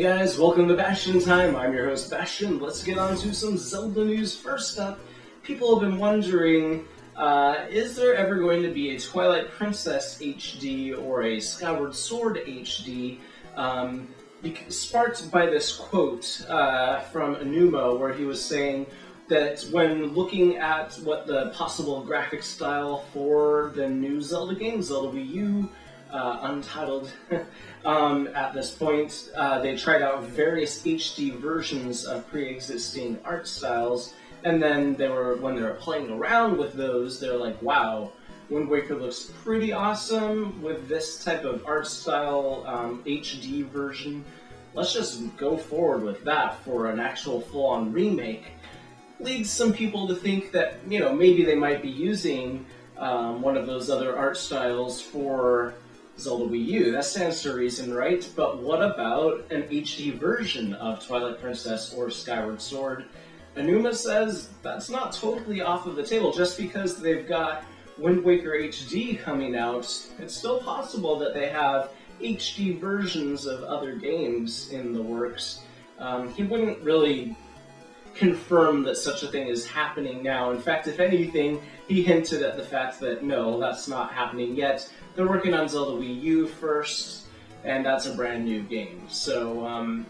Hey guys, welcome to Bastian Time. I'm your host Bastian. Let's get on to some Zelda news. First up, people have been wondering, is there ever going to be a Twilight Princess HD or a Skyward Sword HD? Sparked by this quote from Aonuma, where he was saying that when looking at what the possible graphic style for the new Zelda game, Zelda Wii U, untitled at this point, they tried out various HD versions of pre-existing art styles, and then when they were playing around with those, they're like, wow, Wind Waker looks pretty awesome with this type of art style HD version. Let's just go forward with that for an actual full-on remake. Leads some people to think that, you know, maybe they might be using one of those other art styles for Zelda Wii U. That stands to reason, right? But what about an HD version of Twilight Princess or Skyward Sword? Aonuma says that's not totally off of the table. Just because they've got Wind Waker HD coming out, it's still possible that they have HD versions of other games in the works. He wouldn't really confirm that such a thing is happening now. In fact, if anything, he hinted at the fact that no, that's not happening yet. They're working on Zelda Wii U first, and that's a brand new game. So,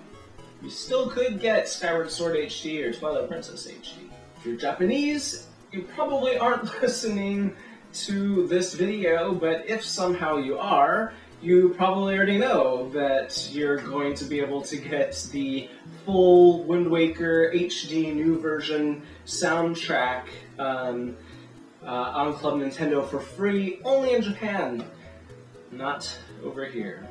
you still could get Skyward Sword HD or Twilight Princess HD. If you're Japanese, you probably aren't listening to this video, but if somehow you are, you probably already know that you're going to be able to get the full Wind Waker HD new version soundtrack on Club Nintendo for free, only in Japan, not over here.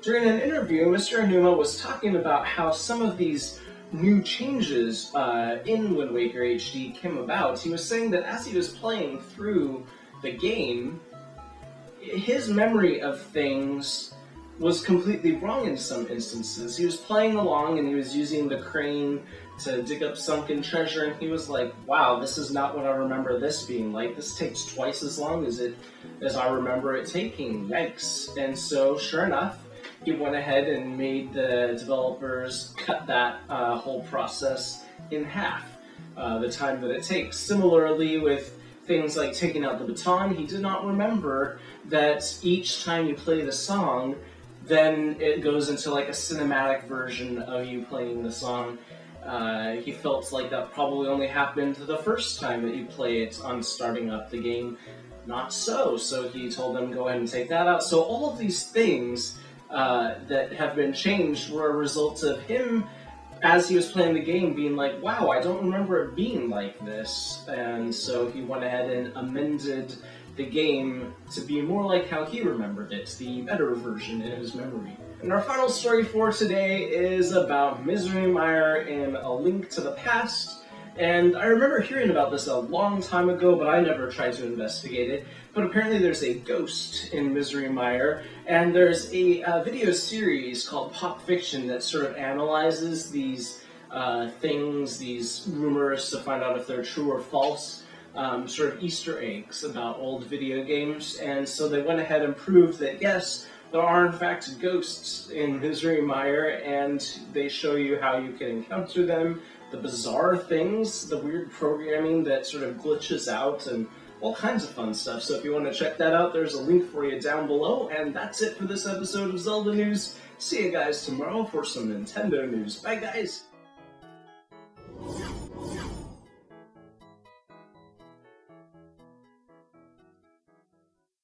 During an interview, Mr. Aonuma was talking about how some of these new changes in Wind Waker HD came about. He was saying that as he was playing through the game, his memory of things was completely wrong in some instances. He was playing along and he was using the crane to dig up sunken treasure, and he was like, wow, this is not what I remember this being like. This takes twice as long as I remember it taking. Yikes. And so, sure enough, he went ahead and made the developers cut that whole process in half, the time that it takes. Similarly, with things like taking out the baton, he did not remember that each time you play the song, then it goes into like a cinematic version of you playing the song. He felt like that probably only happened the first time that you play it on starting up the game. Not so. So he told them, go ahead and take that out. So all of these things that have been changed were a result of him, as he was playing the game, being like, wow, I don't remember it being like this. And so he went ahead and amended the game to be more like how he remembered it, the better version in his memory. And our final story for today is about Mire in A Link to the Past. And I remember hearing about this a long time ago, but I never tried to investigate it. But apparently there's a ghost in Mire, and there's a video series called Pop Fiction that sort of analyzes these things, these rumors, to find out if they're true or false, sort of Easter eggs about old video games. And so they went ahead and proved that yes, there are in fact ghosts in Mire, and they show you how you can encounter them, the bizarre things, the weird programming that sort of glitches out, and all kinds of fun stuff. So if you want to check that out, there's a link for you down below. And that's it for this episode of Zelda News. See you guys tomorrow for some Nintendo news. Bye guys!